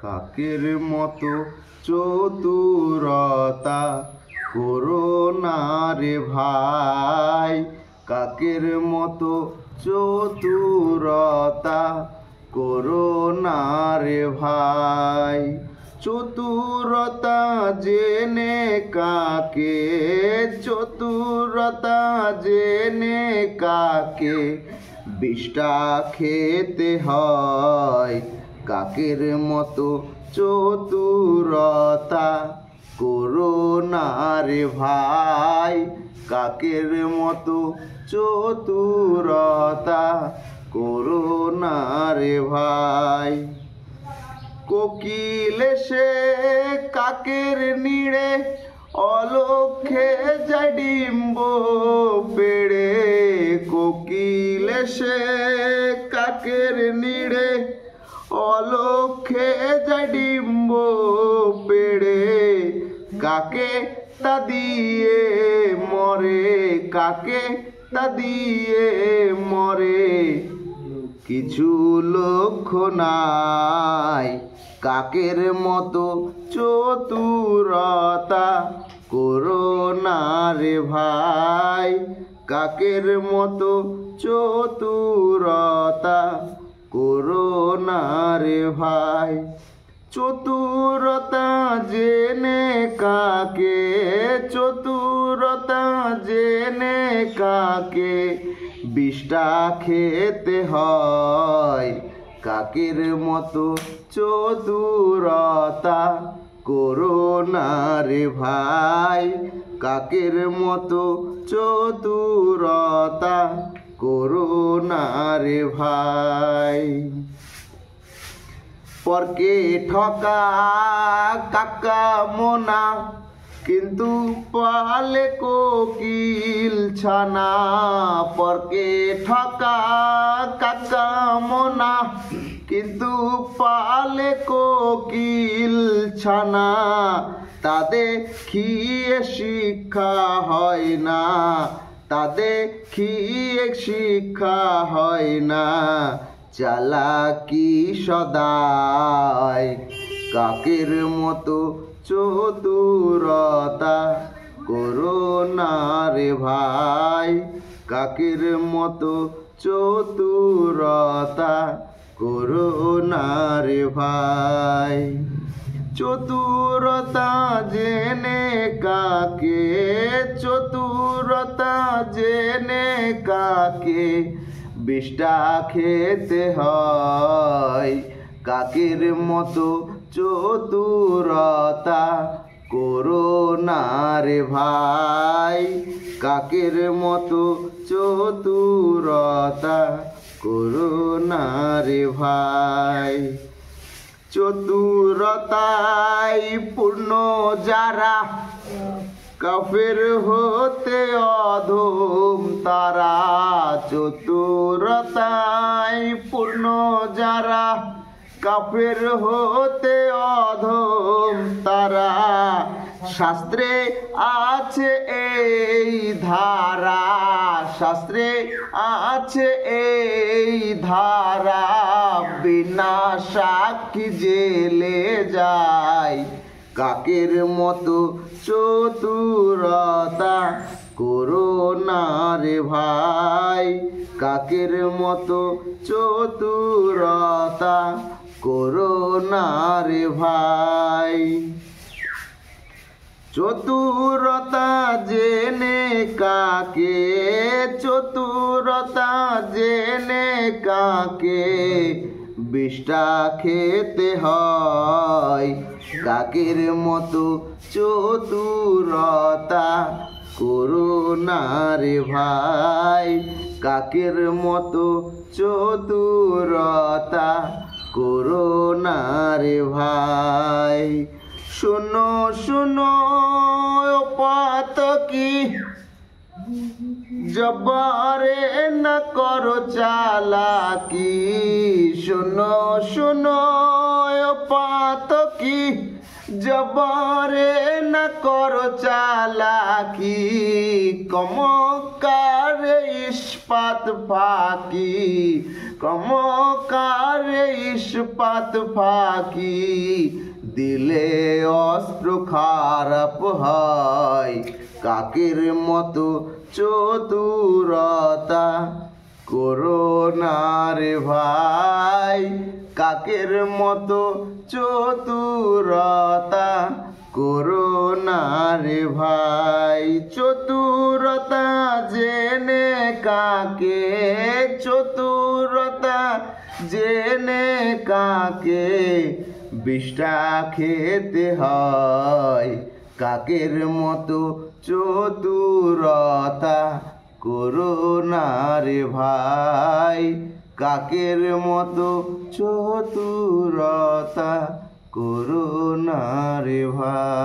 কাকের মতো চতুরতা করো না রে ভাই, কাকের মতো চতুরতা করো না রে ভাই। চতুরতা জেনে কাকে, চতুরতা জেনে কাকে বিষটা খেতে হয়। কাকের মতো চতুরতা করো না রে ভাই, কাকের মতো চতুরতা করো না রে ভাই। কোকিল এসে কাকের নিড়ে অলক্ষে যায় ডিম্ব পেড়ে। কোকিল এসে কাকের নিড়ে অলক্ষে যায় ডিম্ব পেড়ে। কাকে তা দিয়ে মরে, কাকে তা দিয়ে মরে কিছু লক্ষ্য নাই। কাকের মতো চতুরতা করো না রে ভাই, কাকের মতো চতুরতা করো না রে ভাই। চতুরতা জেনে কাকে, চতুরতা জেনে কাকে বিষটা খেতে হয়। কাকের মতো চতুরতা করো না রে ভাই, কাকের মতো চতুরতা করো না রে ভাই। পরকে ঠকা কাকা মোনা, কিন্তু পালে কোকিল ছানা। পরকে ঠকা কাকা মোনা, কিন্তু পালে কোকিল ছানা। তাদের খেয়ে শিক্ষা হয় না, তাদের খেয়ে শিক্ষা হয় না। চালাকি সদাই কাকের মতো চতুরতা করো না রে ভাই, কাকের মতো চতুরতা করো না রে ভাই। চতুরতা জেনে কাকে, চতুরতা জেনে কাকে বিষটা খেতে হয়। কাকের মতো চতুরতা করো না রে ভাই, কাকের মতো চতুরতা করো না রে ভাই। চতুরতাই পূর্ণ যারা, কাফের হতে অধম তারা। চতুরতাই পূর্ণ যারা, কাফের হতে অধম তারা। শাস্ত্রে আছে এই ধারা, শাস্ত্রে আছে এই ধারা। বিনা সাক্ষী জেলে যায়। কাকের মতো চতুরতা করো না রে ভাই, কাকের মতো চতুরতা করো না রে ভাই। চতুরতা জেনে কাকে, চতুরতা জেনে কাকে বিষটা খেতে হয়। কাকের মতো চতুরতা করো না রে ভাই, কাকের মতো চতুরতা করো না রে ভাই। শোনো শোনো পাতকি, জবারে না করো চালাকি। শোনো শোনো পাতকি, জবারে না করো চালাকি। কমকার ইস্পাত ফাঁকি, কমকারে ইস্পাত ফাঁকি দিলে অস্ত্র খারাপ হয়। কাকের মতো চতুরতা করো না রে ভাই, কাকের মতো চতুরতা করো না রে ভাই। চতুরতা জেনে কাকে, চতুরতা জেনে কাকে বিষটা খেতে হয়। কাকের মতো চতুরতা করো না রে ভাই, কাকের মতো চতুরতা করো না রে ভাই।